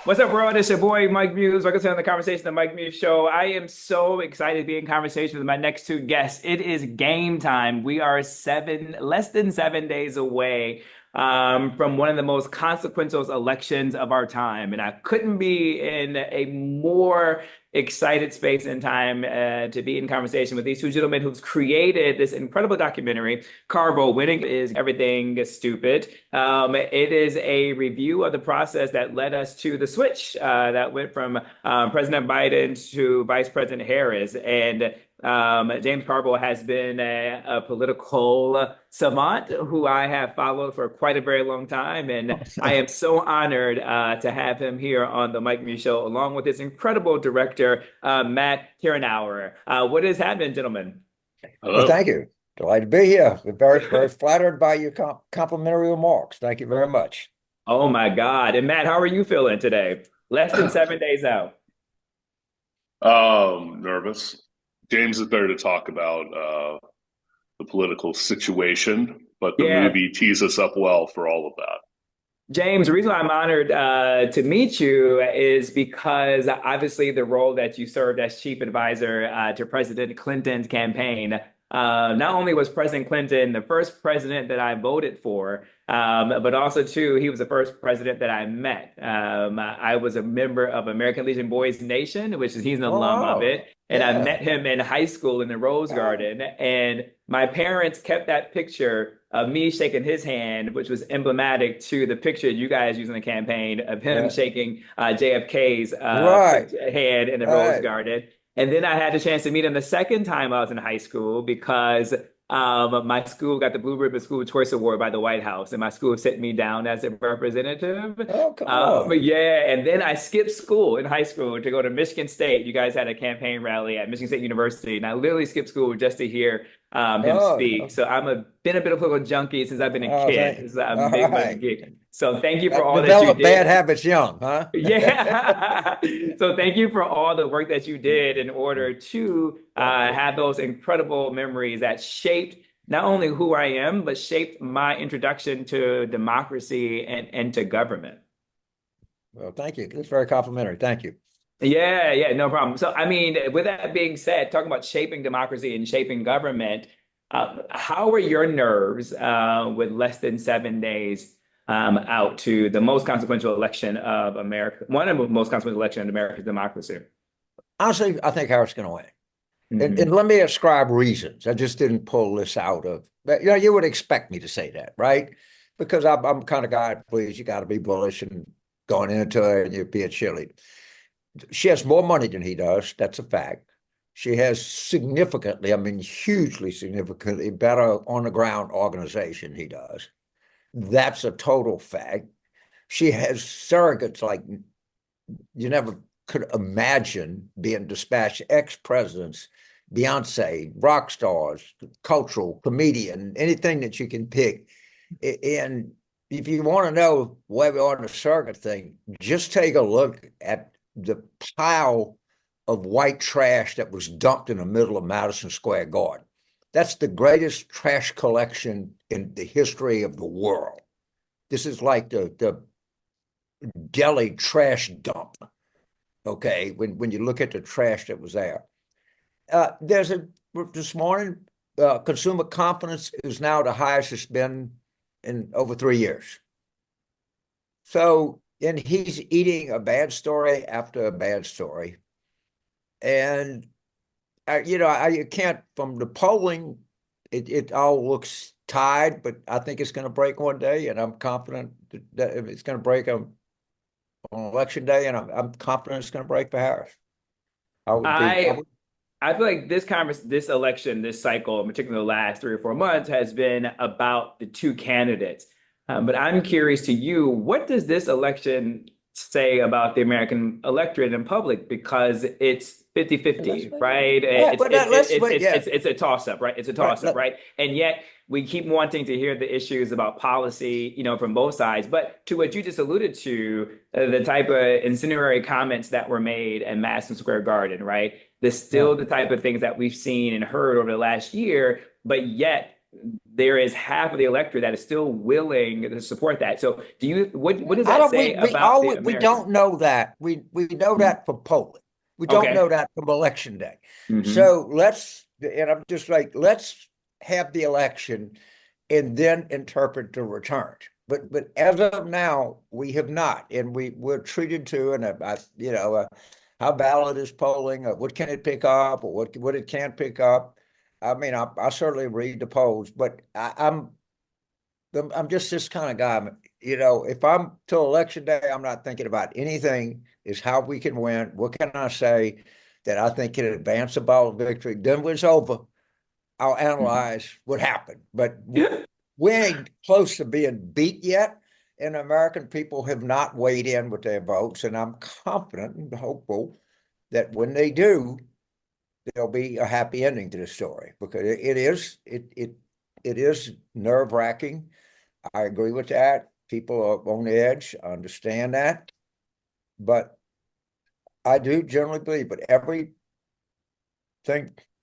What's up, world? It's your boy Mike Muse. Welcome to the conversation, the Mike Muse Show. I am so excited to be in conversation with my next two guests. It is game time. We are less than 7 days away from one of the most consequential elections of our time, and I couldn't be in a more excited space and time to be in conversation with these two gentlemen who's created this incredible documentary. Carville, Winning is Everything Stupid. It is a review of the process that led us to the switch that went from President Biden to Vice President Harris. And James Carville has been a political savant who I have followed for quite a very long time. And I am so honored to have him here on the Mike Muse Show, along with his incredible director, Matt Kiranauer. What is happening, gentlemen? Well, Hello. thank you. Delighted to be here. We're very flattered by your complimentary remarks. Thank you very much. Oh my God. And Matt, how are you feeling today? Less than 7 days out. Nervous. James is there to talk about the political situation, but the Yeah. movie tees us up well for all of that. James, the reason why I'm honored to meet you is because obviously the role that you served as chief advisor to President Clinton's campaign. Not only was President Clinton the first president that I voted for, but also too, he was the first president that I met. I was a member of American Legion Boys Nation, which is he's an Oh, alum of wow. it. And I Yeah. met him in high school in the Rose Oh, Garden. And my parents kept that picture of me shaking his hand, which was emblematic to the picture you guys used in the campaign of him yeah. shaking JFK's Right. hand in the Rose Right. Garden. And then I had the chance to meet him the second time I was in high school because my school got the Blue Ribbon School Choice Award by the White House, and my school sent me down as a representative. Oh, come on. Yeah, and then I skipped school in high school to go to Michigan State. You guys had a campaign rally at Michigan State University, and I literally skipped school just to hear him speak. Oh, So been a bit of a political junkie since I've been a oh, kid. So I'm a all big political right. geek. So thank you for all that you Develop bad did. habits young, huh? Yeah. So thank you for all the work that you did in order to have those incredible memories that shaped not only who I am, but shaped my introduction to democracy and to government. Well, thank you. That's very complimentary. Thank you. Yeah, yeah, no problem. So, I mean, with that being said, talking about shaping democracy and shaping government, how are your nerves with less than 7 days out to the most consequential election of America, one of the most consequential elections in America's democracy? Honestly, I think Harris going to win. And Hmm. let me ascribe reasons. I just didn't pull this out of, but you would expect me to say that, right? Because I'm kind of guy, please, you got to be bullish and going into it and you're being chilly. She has more money than he does. That's a fact. She has significantly, I mean, hugely significantly better on the ground organization he does. That's a total fact. She has surrogates like you never could imagine being dispatched, ex-presidents, Beyonce, rock stars, cultural, comedian, anything that you can pick. And if you want to know where we are in the surrogate thing, just take a look at the pile of white trash that was dumped in the middle of Madison Square Garden. That's the greatest trash collection in the history of the world. This is like the Delhi trash dump. Okay, when you look at the trash that was there, there's a this morning consumer confidence is now the highest it's been in over 3 years. So, and he's eating a bad story after a bad story, and you can't from the polling, it all looks tied, but I think it's going to break one day, and I'm confident that it's going to break on election day, and I'm confident it's going to break for Harris. I would be. I I would, I feel like this election, this cycle, in particular the last 3 or 4 months, has been about the two candidates. But I'm curious to you, what does this election say about the American electorate and public? Because it's let's 50-50, wait. right? Yeah, but let's wait. Yeah, It's a toss-up, right? It's a right. toss-up, right? And yet we keep wanting to hear the issues about policy, from both sides. But to what you just alluded to, the type of incendiary comments that were made at Madison Square Garden, right? There's Yeah, still the type of things that we've seen and heard over the last year, but yet there is half of the electorate that is still willing to support that. So what does I that don't, say about the we American? don't know that. We know Mhm. that from polling. We don't know Okay. that from election day. Hmm. So and I'm just like, let's have the election and then interpret the returns. But as of now, we have not, and we're treated to, and how valid is polling? What can it pick up, or what it can't pick up? I mean, I certainly read the polls, but I'm just this kind of guy. If I'm till election day, I'm not thinking about anything. Is how we can win. What can I say that I think can advance the ball of victory? Then when it's over, I'll analyze what happened. But we ain't close to being beat yet, and the American people have not weighed in with their votes. And I'm confident and hopeful that when they do, there'll be a happy ending to the story, because it is nerve wracking. I agree with that. People are on the edge. I understand that. But I do generally believe, but everything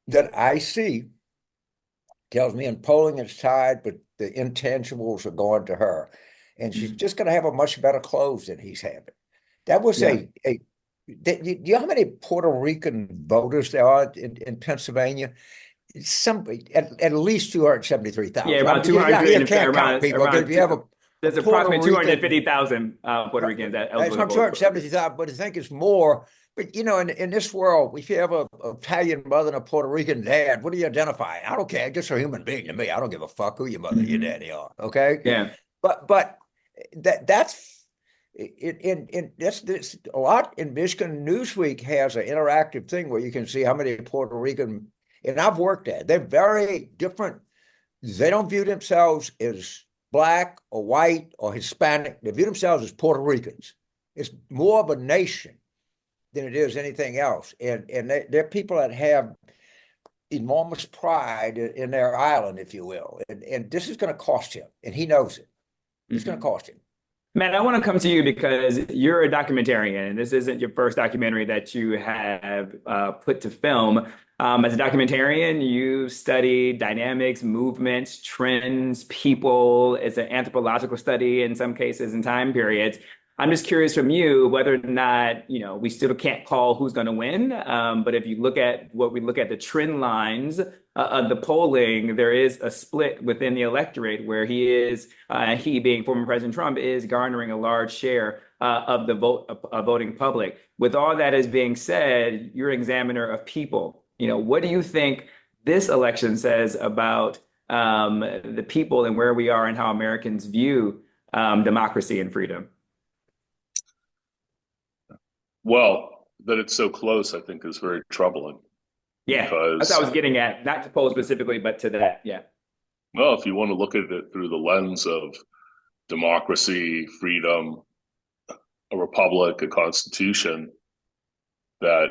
that I see tells me in polling it's tied, but the intangibles are going to her. And she's just going to have a much better close than he's having. That was Yeah. do you know how many Puerto Rican voters there are in Pennsylvania? At least Yeah, 273,000. I around mean, you can't count people, because if around you have a there's Puerto approximately Rican, 250,000 Puerto Ricans that it's eligible to not vote for. 270,000, but I think it's more. But in this world, if you have a Italian mother and a Puerto Rican dad, what do you identify? I don't care. Just a human being to me. I don't give a fuck who your mother and your Hmm. daddy are. Okay, Yeah. but that's that's a lot. In Michigan, Newsweek has an interactive thing where you can see how many Puerto Rican, and I've worked at. They're very different. They don't view themselves as black or white or Hispanic. They view themselves as Puerto Ricans. It's more of a nation than it is anything else. And they're people that have enormous pride in their island, if you will. And this is going to cost him, and he knows it. It's going to Hmm. cost him. Matt, I want to come to you because you're a documentarian, and this isn't your first documentary that you have put to film. As a documentarian, you study dynamics, movements, trends, people. It's an anthropological study in some cases and time periods. I'm just curious from you whether or not, we still can't call who's going to win. But if you look at what we look at the trend lines of the polling, there is a split within the electorate where he being former President Trump, is garnering a large share of the voting public. With all that is being said, you're an examiner of people. What do you think this election says about the people and where we are and how Americans view democracy and freedom? Well, that it's so close, I think, is very troubling Yeah, that's what I because, was getting at, not to poll specifically, but to that. Yeah. well, if you want to look at it through the lens of democracy, freedom, a republic, a constitution, that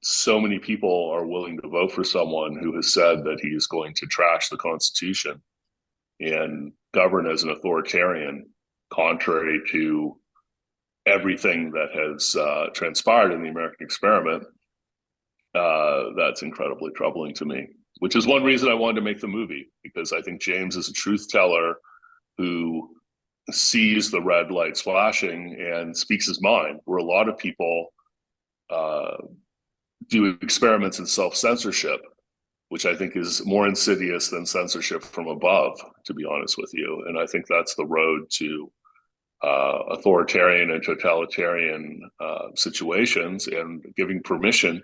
so many people are willing to vote for someone who has said that he is going to trash the Constitution and govern as an authoritarian, contrary to everything that has transpired in the American experiment. That's incredibly troubling to me, which is one reason I wanted to make the movie, because I think James is a truth teller who sees the red lights flashing and speaks his mind, where a lot of people uh, do experiments in self-censorship, which I think is more insidious than censorship from above, to be honest with you. And I think that's the road to authoritarian and totalitarian situations, and giving permission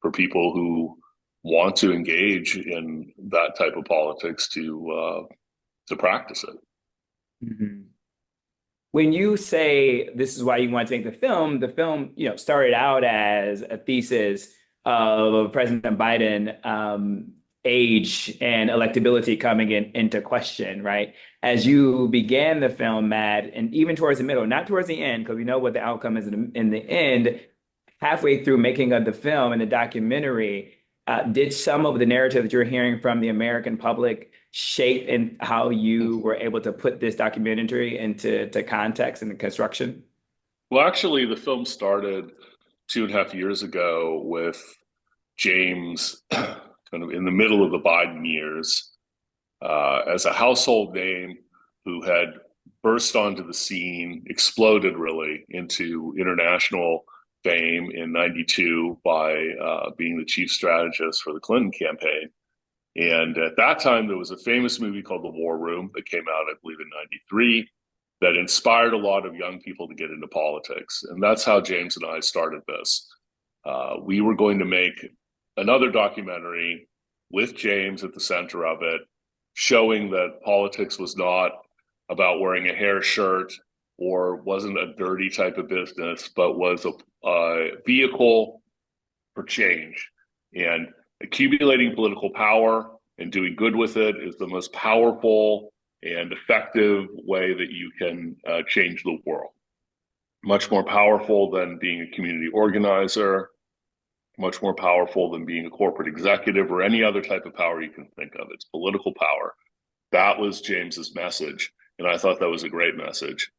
for people who want to engage in that type of politics to practice it. Mhm. When you say this is why you want to make the film, started out as a thesis of President Biden, age and electability coming into question, right? As you began the film, Matt, and even towards the middle, not towards the end, because we know what the outcome is in the end, halfway through making of the film and the documentary, did some of the narrative that you're hearing from the American public shape in how you were able to put this documentary into context and construction? Well, actually, the film started 2.5 years ago with James kind of in the middle of the Biden years, as a household name who had burst onto the scene, exploded really into international fame in '92 by being the chief strategist for the Clinton campaign. And at that time, there was a famous movie called The War Room that came out, I believe, in '93 that inspired a lot of young people to get into politics. And that's how James and I started this. We were going to make another documentary with James at the center of it, showing that politics was not about wearing a hair shirt or wasn't a dirty type of business, but was a vehicle for change. And accumulating political power and doing good with it is the most powerful and effective way that you can change the world. Much more powerful than being a community organizer, much more powerful than being a corporate executive or any other type of power you can think of. It's political power. That was James's message, and I thought that was a great message.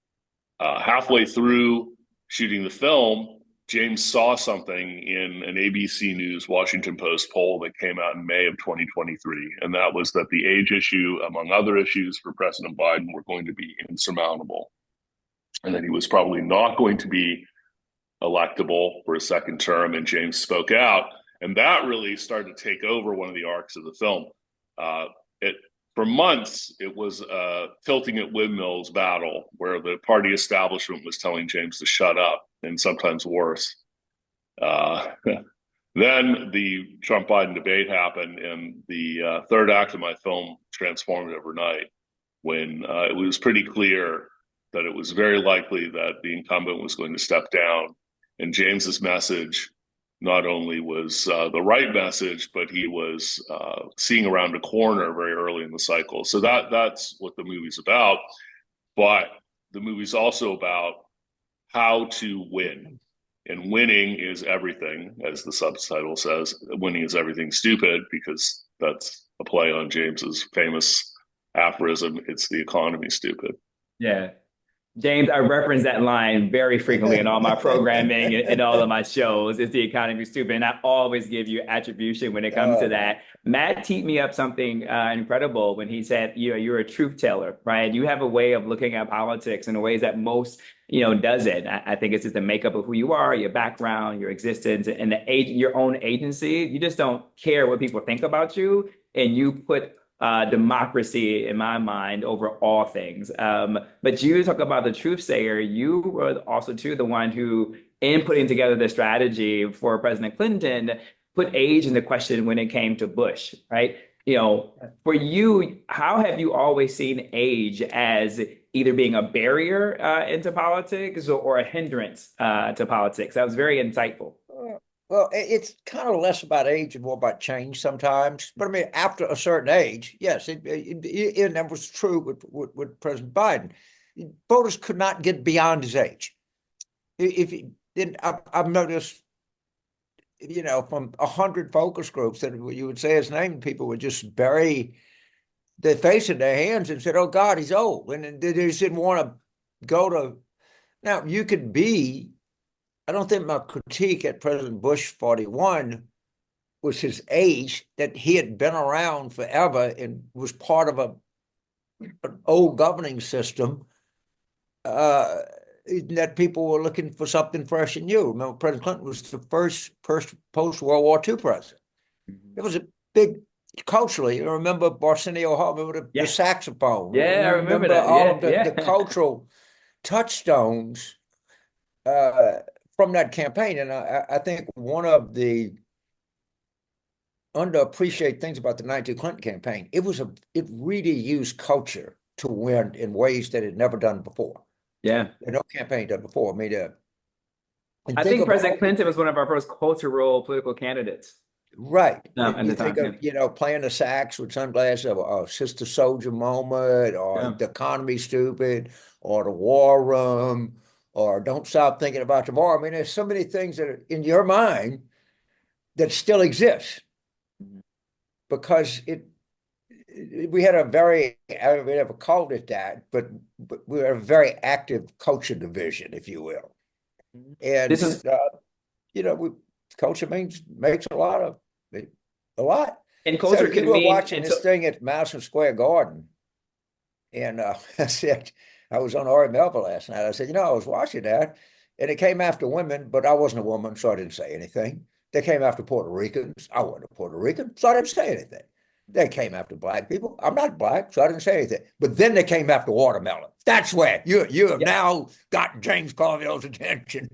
Halfway through shooting the film, James saw something in an ABC News Washington Post poll that came out in May of 2023, and that was that the age issue, among other issues for President Biden, were going to be insurmountable, and that he was probably not going to be electable for a second term. And James spoke out, and that really started to take over one of the arcs of the film. For months, it was a tilting at windmills battle where the party establishment was telling James to shut up, and sometimes worse. Then the Trump-Biden debate happened, and the third act of my film transformed overnight when it was pretty clear that it was very likely that the incumbent was going to step down. And James's message not only was the right message, but he was seeing around a corner very early in the cycle. So that's what the movie's about. But the movie's also about how to win. And winning is everything, as the subtitle says. Winning is everything stupid, because that's a play on James's famous aphorism, it's the economy stupid. Yeah. James, I reference that line very frequently in all my programming and all of my shows. Is the economy stupid? And I always give you attribution when it comes to that. Matt teed me up something incredible when he said, you're a truth teller, right? You have a way of looking at politics in ways that most, doesn't. I think it's just the makeup of who you are, your background, your existence, and your own agency. You just don't care what people think about you, and you put democracy in my mind over all things. But you talk about the truth sayer. You were also too the one who, in putting together the strategy for President Clinton, put age into question when it came to Bush, right? For you, how have you always seen age as either being a barrier into politics or a hindrance to politics? That was very insightful. Well, it's kind of less about age and more about change sometimes. But I mean, after a certain age, yes, and that was true with President Biden. Voters could not get beyond his age. I've noticed, from 100 focus groups that you would say his name, people would just bury their face in their hands and said, "Oh God, he's old," and they just didn't want to go to. Now you could be. I don't think my critique at President Bush 41 was his age, that he had been around forever and was part of an old governing system, that people were looking for something fresh and new. Remember, President Clinton was the first post-World War II president. It was a big, culturally, you remember Arsenio Hall, remember the saxophone. Yeah, I remember that. All of the cultural touchstones from that campaign. And I think one of the underappreciated things about the '92 Clinton campaign, it really used culture to win in ways that it had never done before. Yeah. No campaign done before. I think President Clinton was one of our first cultural political candidates. Right. You think of, playing the sax with sunglasses, or Sister Soldier moment, or The Economy Stupid, or The War Room, or Don't Stop Thinking About Tomorrow. I mean, there's so many things that are in your mind that still exist, because we had I never called it that, but we had a very active culture division, if you will. And culture makes a lot. And So culture you can were mean, watching and so this thing at Madison Square Garden, and I said, I was on Ari Melville last night. I said, I was watching that, and it came after women, but I wasn't a woman, so I didn't say anything. They came after Puerto Ricans. I wasn't a Puerto Rican, so I didn't say anything. They came after black people. I'm not black, so I didn't say anything. But then they came after watermelon. That's where you have yeah. now got James Carville's attention.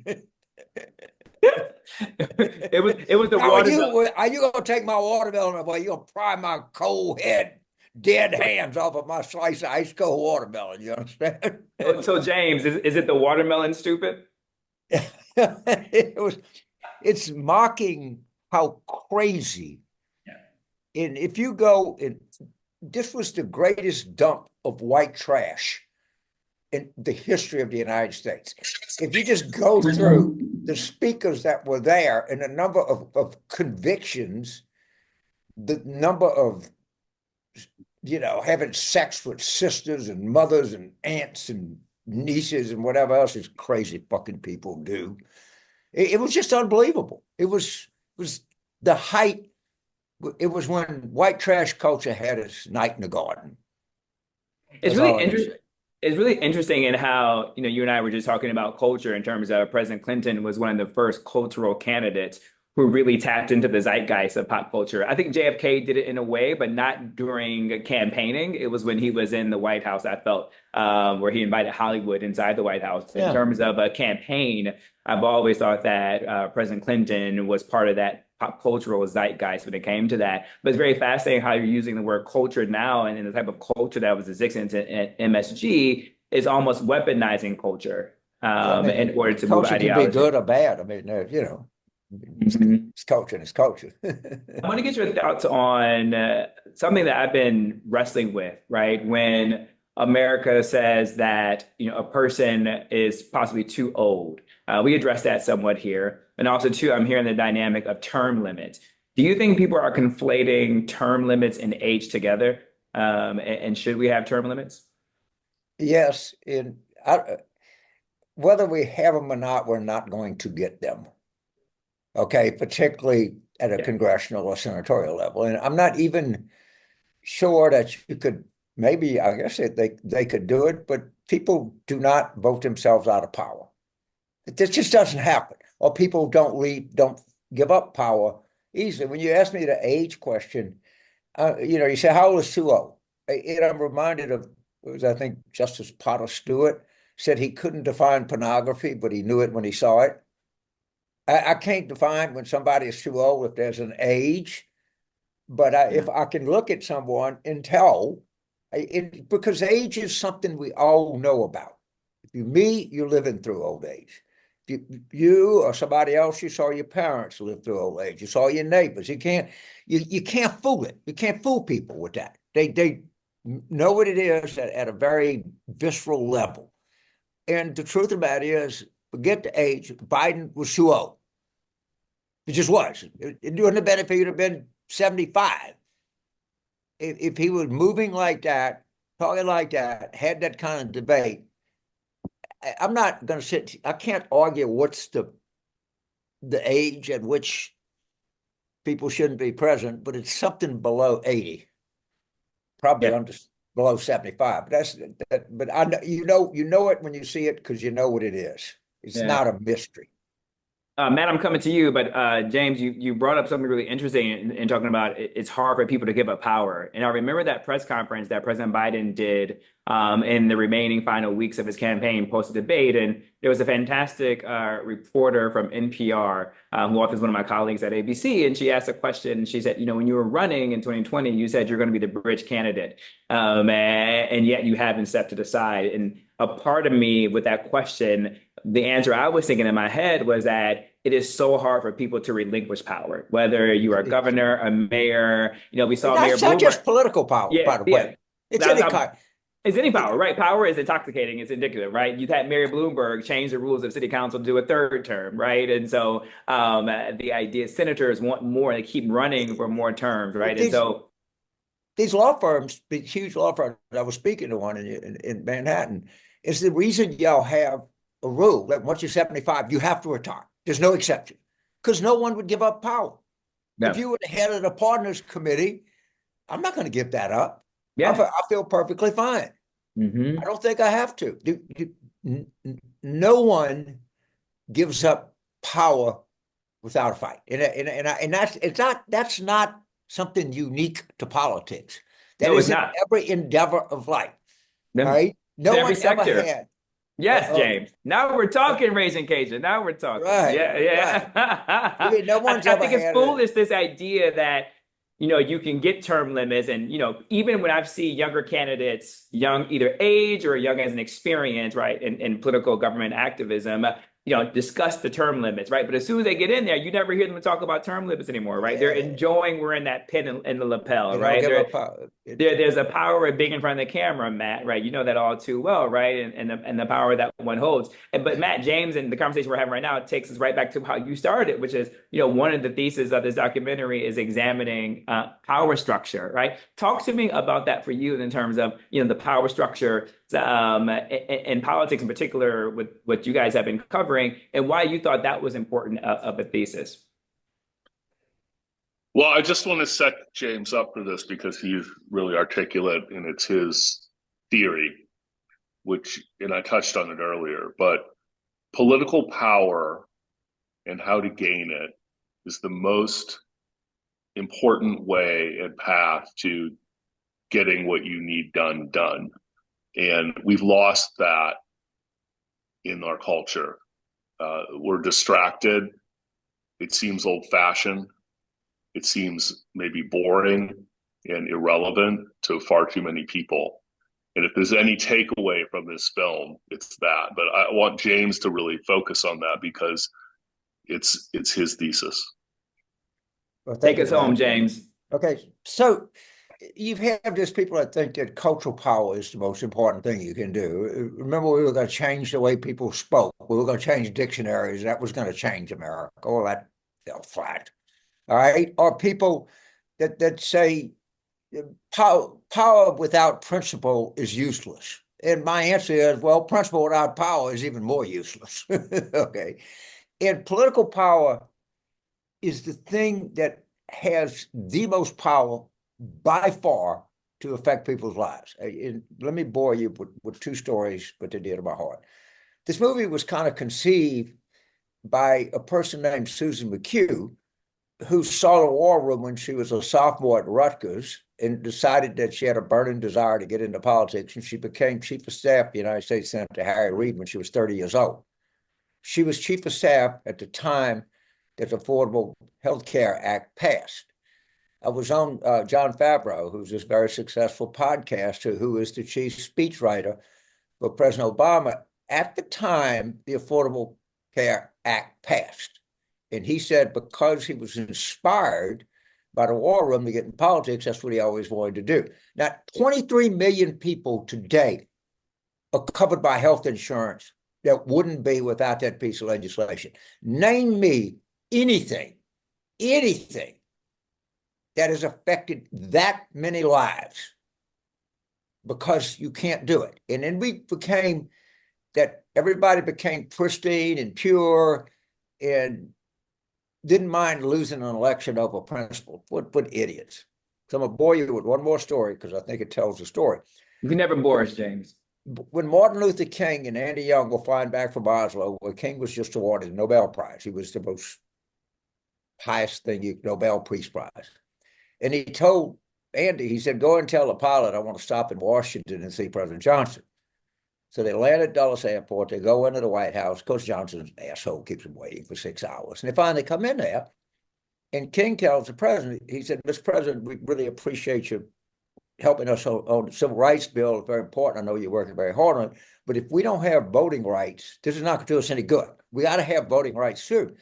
It was the How watermelon. are you gonna take my watermelon away? You're gonna pry my cold head, dead hands off of my slice of ice cold watermelon. You understand? So James, is it the watermelon stupid? It's mocking how crazy. Yeah. And if you go, this was the greatest dump of white trash in the history of the United States. If you just go through the speakers that were there and the number of convictions, the number of, having sex with sisters and mothers and aunts and nieces and whatever else these crazy fucking people do. It was just unbelievable. It was the height. It was when white trash culture had its night in the garden. It's That's really all I can interesting. say. It's really interesting in how, you and I were just talking about culture in terms of President Clinton was one of the first cultural candidates who really tapped into the zeitgeist of pop culture. I think JFK did it in a way, but not during campaigning. It was when he was in the White House, I felt, where he invited Hollywood inside the White House. In Yeah. terms of a campaign, I've always thought that President Clinton was part of that pop cultural zeitgeist when it came to that. But it's very fascinating how you're using the word culture now, and the type of culture that was existing at MSG is almost weaponizing culture Yeah, I in mean, order to move culture can be ideology. good or bad. I mean, Mhm. it's culture and it's culture. I want to get your thoughts on something that I've been wrestling with, right? When America says that, a person is possibly too old. We address that somewhat here. And also, too, I'm hearing the dynamic of term limits. Do you think people are conflating term limits and age together? And should we have term limits? Yes, whether we have them or not, we're not going to get them. Okay, particularly at a Yeah. congressional or senatorial level. And I'm not even sure that you could, maybe, I guess they could do it, but people do not vote themselves out of power. This just doesn't happen. Or people don't give up power easily. When you ask me the age question, you say, how old is too old? And I'm reminded of, it was, I think, Justice Potter Stewart said he couldn't define pornography, but he knew it when he saw it. I can't define when somebody is too old if there's an age, but if I can look at someone and tell, because age is something we all know about. If you meet, you're living through old age. You or somebody else, you saw your parents live through old age. You saw your neighbors. You can't fool it. You can't fool people with that. They know what it is at a very visceral level. And the truth of the matter is, forget the age. Biden was too old. It just was. It wouldn't have been if he would have been 75. If he was moving like that, talking like that, had that kind of debate, I'm not going to sit. I can't argue what's the age at which people shouldn't be present, but it's something below 80, probably Yeah. under below 75. But that's that. But I know you know it when you see it because you know what it is. It's Yeah. not a mystery. Matt, I'm coming to you, but James, you brought up something really interesting in talking about it's hard for people to give up power. And I remember that press conference that President Biden did in the remaining final weeks of his campaign post debate. And there was a fantastic reporter from NPR who also is one of my colleagues at ABC. And she asked a question. She said, when you were running in 2020, you said you're going to be the bridge candidate. And yet you haven't stepped to the side. And a part of me with that question, the answer I was thinking in my head was that it is so hard for people to relinquish power, whether you are a governor, a mayor. We saw Mayor That's not Bloomberg. just political power, Yeah, by the yeah. way. It's That, any that, kind. it's any power, right? Power is intoxicating. It's indicative, right? You've had Mayor Bloomberg change the rules of city council to do a third term, right? And so the idea senators want more. They keep running for more terms, right? And These so these law firms, these huge law firms, I was speaking to one in Manhattan, is the reason y'all have a rule that once you're 75, you have to retire. There's no exception because no one would give up power. If Yeah. you were the head of the partners committee, I'm not going to give that up. Yeah. I feel perfectly fine. I Hmm. don't think I have to. No one gives up power without a fight, and that's not something unique to politics. That No, it's is in not. every endeavor of life. All Them- right. It's No in every one ever sector. had. Yes, Uh, James. Now we're talking raising Cajun. Now we're talking. right, Yeah, right. yeah. I mean, no one's I ever think it's had it. foolish, this idea that, you can get term limits. And, even when I've seen younger candidates, young either age or young as an experience, right, in political government activism, discuss the term limits, right? But as soon as they get in there, you never hear them talk about term limits anymore, right? They're Yeah, enjoying wearing that pin in the lapel, they don't right? give up power. There's a power of being in front of the camera, Matt, right? You know that all too well, right? And the power that one holds. But Matt, James, and the conversation we're having right now takes us right back to how you started, which is, one of the theses of this documentary is examining power structure, right? Talk to me about that for you in terms of, the power structure in politics in particular with what you guys have been covering and why you thought that was important of a thesis. Well, I just want to set James up for this because he's really articulate and it's his theory, and I touched on it earlier, but political power and how to gain it is the most important way and path to getting what you need done. And we've lost that in our culture. We're distracted. It seems old fashioned. It seems maybe boring and irrelevant to far too many people. And if there's any takeaway from this film, it's that. But I want James to really focus on that because it's his thesis. Well, Take thank you us for home, that. James. Okay, so you have just people that think that cultural power is the most important thing you can do. Remember, we were going to change the way people spoke. We were going to change dictionaries. That was going to change America. All that fell flat. All right, or people that say power without principle is useless. And my answer is, well, principle without power is even more useless. Okay, and political power is the thing that has the most power by far to affect people's lives. And let me bore you with two stories, but they're dear to my heart. This movie was kind of conceived by a person named Susan McHugh, who saw the war room when she was a sophomore at Rutgers and decided that she had a burning desire to get into politics. And she became chief of staff of the United States Senator Harry Reid when she was 30 years old. She was chief of staff at the time that the Affordable Health Care Act passed. I was on John Favreau, who's this very successful podcaster, who is the chief speechwriter for President Obama at the time the Affordable Care Act passed. And he said because he was inspired by the war room to get in politics, that's what he always wanted to do. Now, 23 million people today are covered by health insurance that wouldn't be without that piece of legislation. Name me anything that has affected that many lives because you can't do it. And then everybody became pristine and pure and didn't mind losing an election over principle. What idiots. So I'm going to bore you with one more story because I think it tells the story. You can never bore us, James. When Martin Luther King and Andy Young were flying back from Oslo, where King was just awarded the Nobel Prize. He was the most highest thing, Nobel Peace Prize. And he told Andy, he said, go and tell the pilot I want to stop in Washington and see President Johnson. So they land at Dulles Airport. They go into the White House. Coach Johnson's an asshole, keeps them waiting for 6 hours. And they finally come in there. And King tells the president, he said, Mr. President, we really appreciate you helping us on the Civil Rights Bill. It's very important. I know you're working very hard on it. But if we don't have voting rights, this is not going to do us any good. We got to have voting rights too.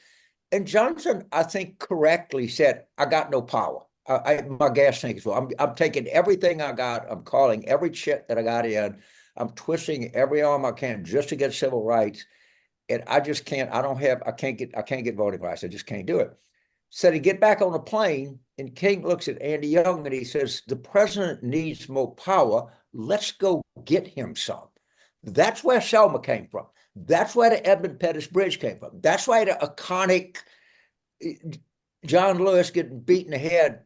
And Johnson, I think, correctly said, I got no power. My gas tank is full. I'm taking everything I got. I'm calling every chip that I got in. I'm twisting every arm I can just to get civil rights. And I just can't, I can't get voting rights. I just can't do it. So to get back on the plane, and King looks at Andy Young and he says, the president needs more power. Let's go get him some. That's where Selma came from. That's where the Edmund Pettus Bridge came from. That's why the iconic John Lewis getting beaten in the head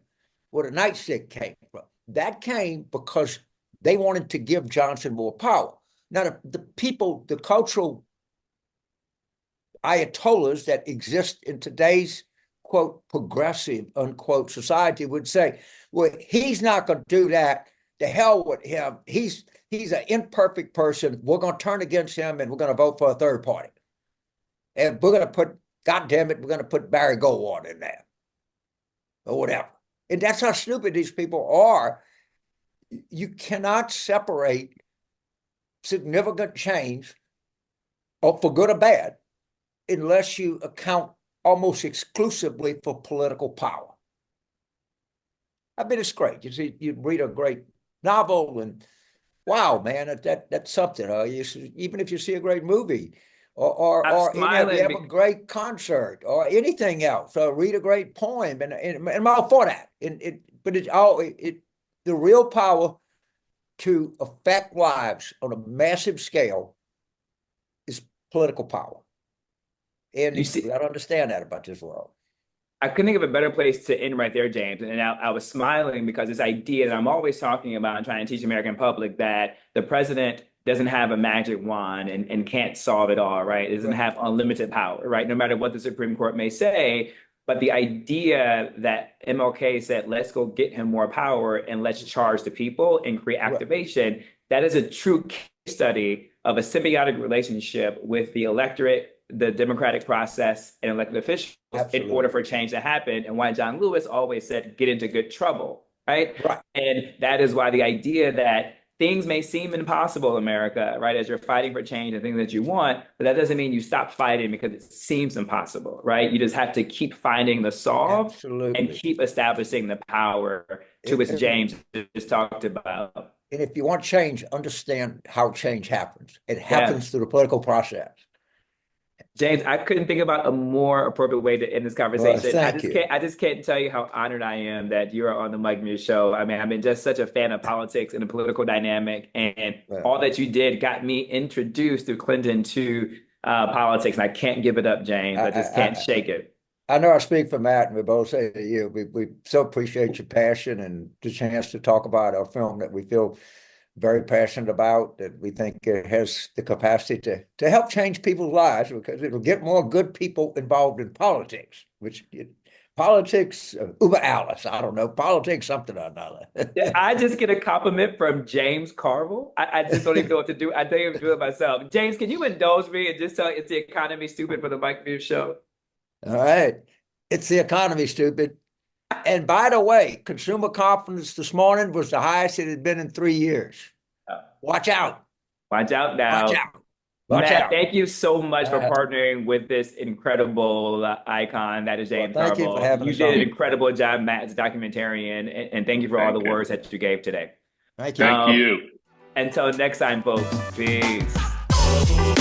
with a nightstick came from. That came because they wanted to give Johnson more power. Now, the people, the cultural ayatollahs that exist in today's, quote, progressive, unquote, society would say, well, he's not going to do that. The hell with him. He's an imperfect person. We're going to turn against him and we're going to vote for a third party. And we're going to put, God damn it, we're going to put Barry Goldwater in there or whatever. And that's how stupid these people are. You cannot separate significant change, or for good or bad, unless you account almost exclusively for political power. I mean, it's great. You see, you read a great novel and wow, man, that's something. Even if you see a great movie, or you have a great concert, or anything else, or read a great poem, and I'm all for that. But the real power to affect lives on a massive scale is political power. And you see, I don't understand that about this world. I couldn't think of a better place to end right there, James. And I was smiling because this idea that I'm always talking about and trying to teach the American public that the president doesn't have a magic wand and can't solve it all, right? It doesn't have unlimited power, right? No matter what the Supreme Court may say. But the idea that MLK said, let's go get him more power and let's charge the people and create activation, that is a true case study of a symbiotic relationship with the electorate, the democratic process, and elected officials in order for change to happen. And why John Lewis always said, get into good trouble, right? And that is why the idea that things may seem impossible in America, right, as you're fighting for change and things that you want, but that doesn't mean you stop fighting because it seems impossible, right? You just have to keep finding the solve and keep establishing the power to which James just talked about. And if you want change, understand how change happens. It happens through the political process. James, I couldn't think about a more appropriate way to end this conversation. Well, I just can't tell you how honored I am that you are on the Mike Muse show. I mean, I've been just such a fan of politics and the political dynamic, and all that you did got me introduced through Clinton to politics. And I can't give it up, James. I just can't shake it. I know I speak for Matt, and we both say to you, we so appreciate your passion and the chance to talk about our film that we feel very passionate about, that we think it has the capacity to help change people's lives, because it'll get more good people involved in politics, politics, uber alles, I don't know, politics, something or another. I just get a compliment from James Carville. I just don't even know what to do. I don't even do it myself. James, can you indulge me and just tell it's the economy, stupid, for the Mike Muse show? All right. It's the economy, stupid. And by the way, consumer confidence this morning was the highest it had been in 3 years. Watch out. Watch out now. Watch out. Matt, thank you so much for partnering with this incredible icon that is James Carville. Thank you for having us. You did an incredible job, Matt, as a documentarian, and thank you for all the words that you gave today. Thank you. Thank you. Until next time, folks. Peace.